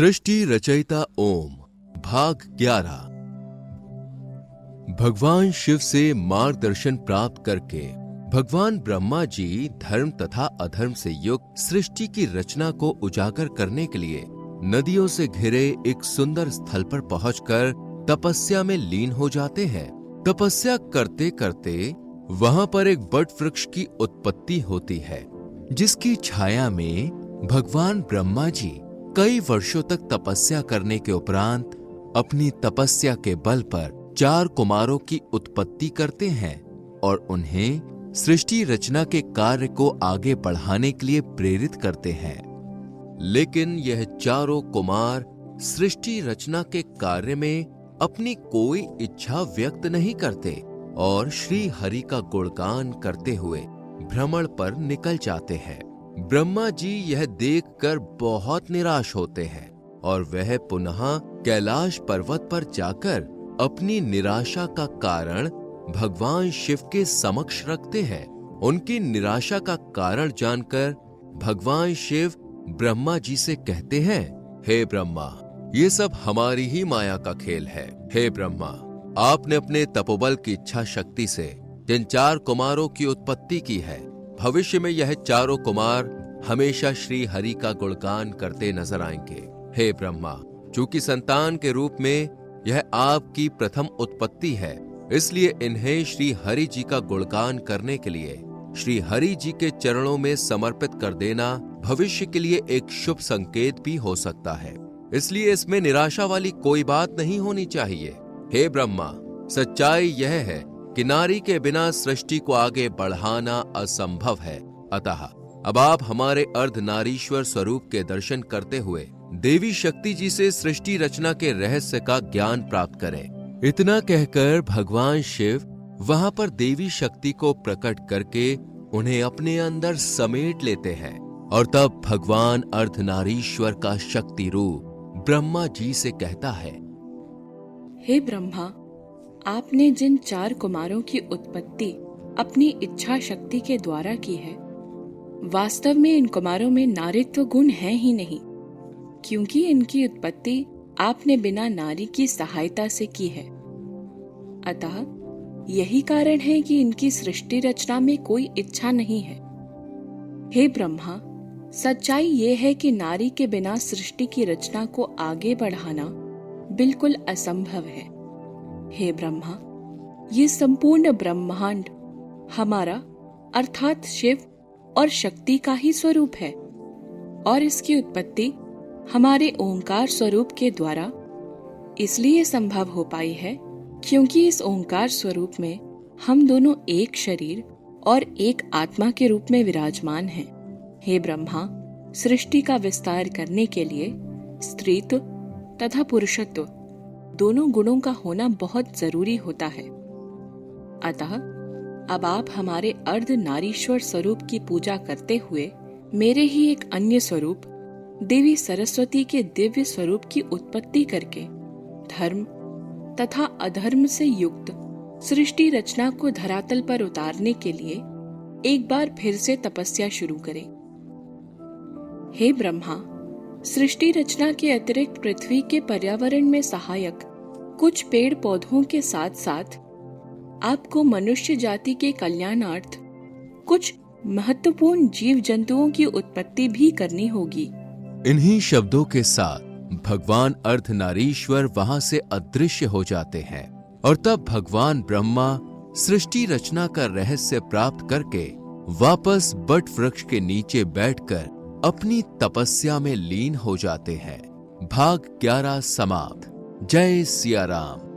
सृष्टि रचयिता ओम भाग 11। भगवान शिव से मार्गदर्शन प्राप्त करके भगवान ब्रह्मा जी धर्म तथा अधर्म से युक्त सृष्टि की रचना को उजागर करने के लिए नदियों से घिरे एक सुंदर स्थल पर पहुंचकर तपस्या में लीन हो जाते हैं। तपस्या करते करते वहां पर एक बट वृक्ष की उत्पत्ति होती है, जिसकी छाया में भगवान ब्रह्मा जी कई वर्षों तक तपस्या करने के उपरांत अपनी तपस्या के बल पर 4 कुमारों की उत्पत्ति करते हैं और उन्हें सृष्टि रचना के कार्य को आगे बढ़ाने के लिए प्रेरित करते हैं। लेकिन यह चारों कुमार सृष्टि रचना के कार्य में अपनी कोई इच्छा व्यक्त नहीं करते और श्री हरि का गुणगान करते हुए भ्रमण पर निकल जाते हैं। ब्रह्मा जी यह देखकर बहुत निराश होते हैं और वह पुनः कैलाश पर्वत पर जाकर अपनी निराशा का कारण भगवान शिव के समक्ष रखते हैं। उनकी निराशा का कारण जानकर भगवान शिव ब्रह्मा जी से कहते हैं, हे ब्रह्मा, ये सब हमारी ही माया का खेल है। हे ब्रह्मा, आपने अपने तपोबल की इच्छा शक्ति से जिन 4 कुमारों की उत्पत्ति की है, भविष्य में यह चारों कुमार हमेशा श्री हरि का गुणगान करते नजर आएंगे। हे ब्रह्मा, चूंकि संतान के रूप में यह आपकी प्रथम उत्पत्ति है, इसलिए इन्हें श्री हरि जी का गुणगान करने के लिए श्री हरि जी के चरणों में समर्पित कर देना भविष्य के लिए एक शुभ संकेत भी हो सकता है। इसलिए इसमें निराशा वाली कोई बात नहीं होनी चाहिए। हे ब्रह्मा, सच्चाई यह है कि नारी के बिना सृष्टि को आगे बढ़ाना असंभव है। अतः अब आप हमारे अर्धनारीश्वर स्वरूप के दर्शन करते हुए देवी शक्ति जी से सृष्टि रचना के रहस्य का ज्ञान प्राप्त करें। इतना कहकर भगवान शिव वहां पर देवी शक्ति को प्रकट करके उन्हें अपने अंदर समेट लेते हैं और तब भगवान अर्धनारीश्वर का शक्ति रूप ब्रह्मा जी से कहता है, हे ब्रह्मा, आपने जिन 4 कुमारों की उत्पत्ति अपनी इच्छा शक्ति के द्वारा की है, वास्तव में इन कुमारों में नारीत्व गुण है ही नहीं, क्योंकि इनकी उत्पत्ति आपने बिना नारी की सहायता से की है। अतः यही कारण है कि इनकी सृष्टि रचना में कोई इच्छा नहीं है। हे ब्रह्मा, सच्चाई ये है कि नारी के बिना सृष्टि की रचना को आगे बढ़ाना बिल्कुल असंभव है। हे ब्रह्मा, ये संपूर्ण ब्रह्मांड हमारा अर्थात शिव और शक्ति का ही स्वरूप है और इसकी उत्पत्ति हमारे ओंकार स्वरूप के द्वारा इसलिए संभव हो पाई है क्योंकि इस ओंकार स्वरूप में हम दोनों एक शरीर और एक आत्मा के रूप में विराजमान हैं। हे ब्रह्मा, सृष्टि का विस्तार करने के लिए स्त्रीत्व तथा पुरुषत्व दोनों गुणों का होना बहुत जरूरी होता है। अतः अब आप हमारे अर्ध नारीश्वर स्वरूप की पूजा करते हुए मेरे ही एक अन्य स्वरूप देवी सरस्वती के दिव्य स्वरूप की उत्पत्ति करके धर्म तथा अधर्म से युक्त सृष्टि रचना को धरातल पर उतारने के लिए एक बार फिर से तपस्या शुरू करें। हे ब्रह्मा, सृष्टि रचना के अतिरिक्त पृथ्वी के पर्यावरण में सहायक कुछ पेड़ पौधों के साथ साथ आपको मनुष्य जाति के कल्याणार्थ कुछ महत्वपूर्ण जीव जंतुओं की उत्पत्ति भी करनी होगी। इन्हीं शब्दों के साथ भगवान अर्धनारीश्वर वहां से अदृश्य हो जाते हैं और तब भगवान ब्रह्मा सृष्टि रचना का रहस्य प्राप्त करके वापस बट वृक्ष के नीचे बैठकर अपनी तपस्या में लीन हो जाते हैं। भाग 11 समाप्त। जय सिया राम।